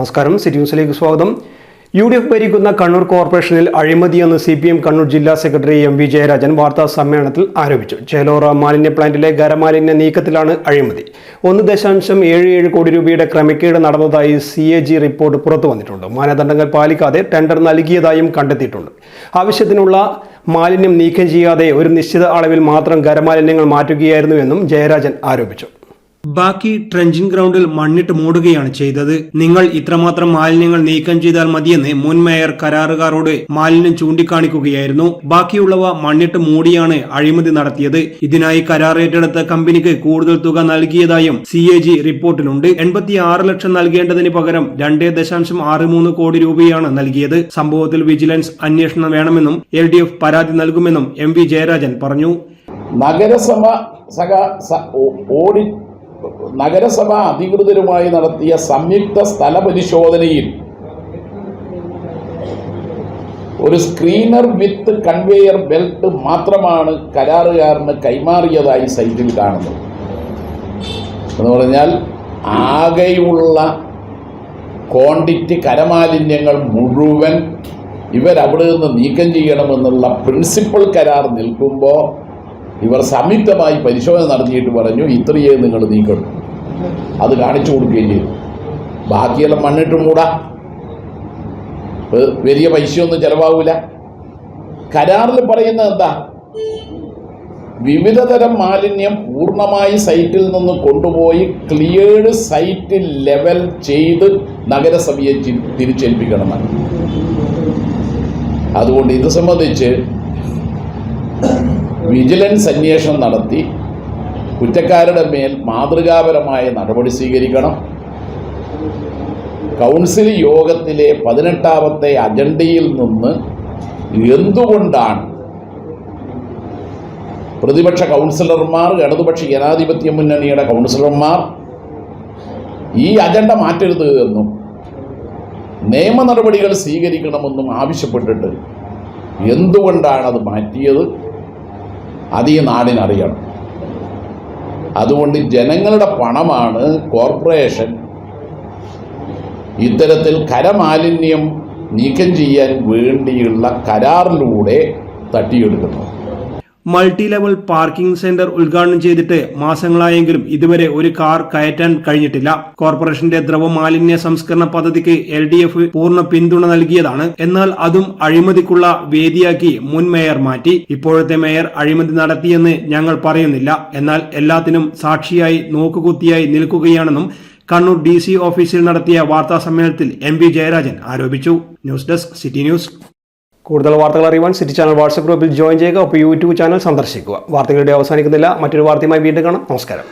നമസ്കാരം. സിറ്റി ന്യൂസിലേക്ക് സ്വാഗതം. UDF ഭരിക്കുന്ന കണ്ണൂർ കോർപ്പറേഷനിൽ അഴിമതിയെന്ന് CPM കണ്ണൂർ ജില്ലാ സെക്രട്ടറി MV ജയരാജൻ വാർത്താ സമ്മേളനത്തിൽ ആരോപിച്ചു. ചേലോറ മാലിന്യ പ്ലാന്റിലെ ഖരമാലിന്യ നീക്കത്തിലാണ് അഴിമതി. 1.77 കോടി രൂപയുടെ ക്രമക്കേട് നടന്നതായി CAG റിപ്പോർട്ട് പുറത്തു വന്നിട്ടുണ്ട്. മാനദണ്ഡങ്ങൾ പാലിക്കാതെ ടെൻഡർ നൽകിയതായും കണ്ടെത്തിയിട്ടുണ്ട്. ആവശ്യത്തിനുള്ള മാലിന്യം നീക്കം ചെയ്യാതെ ഒരു നിശ്ചിത അളവിൽ മാത്രം ഖരമാലിന്യങ്ങൾ മാറ്റുകയായിരുന്നുവെന്നും ജയരാജൻ ആരോപിച്ചു. ബാക്കി ട്രെഞ്ചിങ് ഗ്രൗണ്ടിൽ മണ്ണിട്ട് മൂടുകയാണ് ചെയ്തത്. നിങ്ങൾ ഇത്രമാത്രം മാലിന്യങ്ങൾ നീക്കം ചെയ്താൽ മതിയെന്ന് മുൻ മേയർ കരാറുകാരോട് മാലിന്യം ചൂണ്ടിക്കാണിക്കുകയായിരുന്നു. ബാക്കിയുള്ളവ മണ്ണിട്ട് മൂടിയാണ് അഴിമതി നടത്തിയത്. ഇതിനായി കരാർ ഏറ്റെടുത്ത കമ്പനിക്ക് കൂടുതൽ തുക നൽകിയതായും CAG റിപ്പോർട്ടിലുണ്ട്. 86 ലക്ഷം നൽകേണ്ടതിന് പകരം 2.63 കോടി രൂപയാണ് നൽകിയത്. സംഭവത്തിൽ വിജിലൻസ് അന്വേഷണം വേണമെന്നും LDF പരാതി നൽകുമെന്നും MV ജയരാജൻ പറഞ്ഞു. നഗരസഭ അധികൃതരുമായി നടത്തിയ സംയുക്ത സ്ഥല പരിശോധനയിൽ ഒരു സ്ക്രീനർ വിത്ത് കൺവേയർ ബെൽറ്റ് മാത്രമാണ് കരാറുകാരന് കൈമാറിയതായി സൈറ്റിൽ കാണുന്നത്. എന്ന് പറഞ്ഞാൽ ആകെയുള്ള ക്വാണ്ടിറ്റി കരമാലിന്യങ്ങൾ മുഴുവൻ ഇവരവിടെ നിന്ന് നീക്കം ചെയ്യണമെന്നുള്ള പ്രിൻസിപ്പൽ കരാർ നിൽക്കുമ്പോൾ ഇവർ സംയുക്തമായി പരിശോധന നടത്തിയിട്ട് പറഞ്ഞു ഇത്രയേ നിങ്ങൾ നീക്കണം. അത് കാണിച്ചു കൊടുക്കുകയും ചെയ്തു. ബാക്കിയെല്ലാം മണ്ണിട്ട് മൂടാ, വലിയ പൈസയൊന്നും ചിലവാകില്ല. കരാറിൽ പറയുന്നത് എന്താ? വിവിധ തരം മാലിന്യം പൂർണ്ണമായി സൈറ്റിൽ നിന്ന് കൊണ്ടുപോയി ക്ലിയേർഡ് സൈറ്റ് ലെവൽ ചെയ്ത് നഗരസഭയെ തിരിച്ചേൽപ്പിക്കണമെന്നാണ്. അതുകൊണ്ട് ഇത് സംബന്ധിച്ച് വിജിലൻസ് അന്വേഷണം നടത്തി കുറ്റക്കാരുടെ മേൽ മാതൃകാപരമായ നടപടി സ്വീകരിക്കണം. കൗൺസിൽ യോഗത്തിലെ 18ാമത്തെ അജണ്ടയിൽ നിന്ന് എന്തുകൊണ്ടാണ് പ്രതിപക്ഷ കൗൺസിലർമാർ, ഇടതുപക്ഷ ജനാധിപത്യ മുന്നണിയുടെ കൗൺസിലർമാർ ഈ അജണ്ട മാറ്റരുത് എന്നും നിയമ നടപടികൾ സ്വീകരിക്കണമെന്നും ആവശ്യപ്പെട്ടിട്ട് എന്തുകൊണ്ടാണ് അത് മാറ്റിയത്? അത് ഈ നാടിനറിയണം. അതുകൊണ്ട് ജനങ്ങളുടെ പണമാണ് കോർപ്പറേഷൻ ഇത്തരത്തിൽ ഖരമാലിന്യം നീക്കം ചെയ്യാൻ വേണ്ടിയുള്ള കരാറിലൂടെ തട്ടിയെടുക്കുന്നത്. മൾട്ടി ലെവൽ പാർക്കിംഗ് സെന്റർ ഉദ്ഘാടനം ചെയ്തിട്ട് മാസങ്ങളായെങ്കിലും ഇതുവരെ ഒരു കാർ കയറ്റാൻ കഴിഞ്ഞിട്ടില്ല. കോർപ്പറേഷന്റെ ദ്രവമാലിന്യ സംസ്കരണ പദ്ധതിക്ക് LDF പൂർണ്ണ പിന്തുണ നൽകിയതാണ്. എന്നാൽ അതും അഴിമതിക്കുള്ള വേദിയാക്കി മുൻ മേയർ മാറ്റി. ഇപ്പോഴത്തെ മേയർ അഴിമതി നടത്തിയെന്ന് ഞങ്ങൾ പറയുന്നില്ല. എന്നാൽ എല്ലാത്തിനും സാക്ഷിയായി നോക്കുകുത്തിയായി നിൽക്കുകയാണെന്നും കണ്ണൂർ DC ഓഫീസിൽ നടത്തിയ വാർത്താ സമ്മേളനത്തിൽ MV ജയരാജൻ ആരോപിച്ചു. News desk city news. കൂടുതൽ വാർത്തകൾ അറിയുവാൻ സിറ്റി ചാനൽ വാട്സ്ആപ്പ് ഗ്രൂപ്പിൽ ജോയിൻ ചെയ്യുക. ഒപ്പം YouTube ചാനൽ സന്ദർശിക്കുക. വാർത്തകളുടെ അവസാനിക്കുന്നില്ല. മറ്റൊരു വാർത്തയുമായി വീണ്ടും കാണാം. നമസ്കാരം.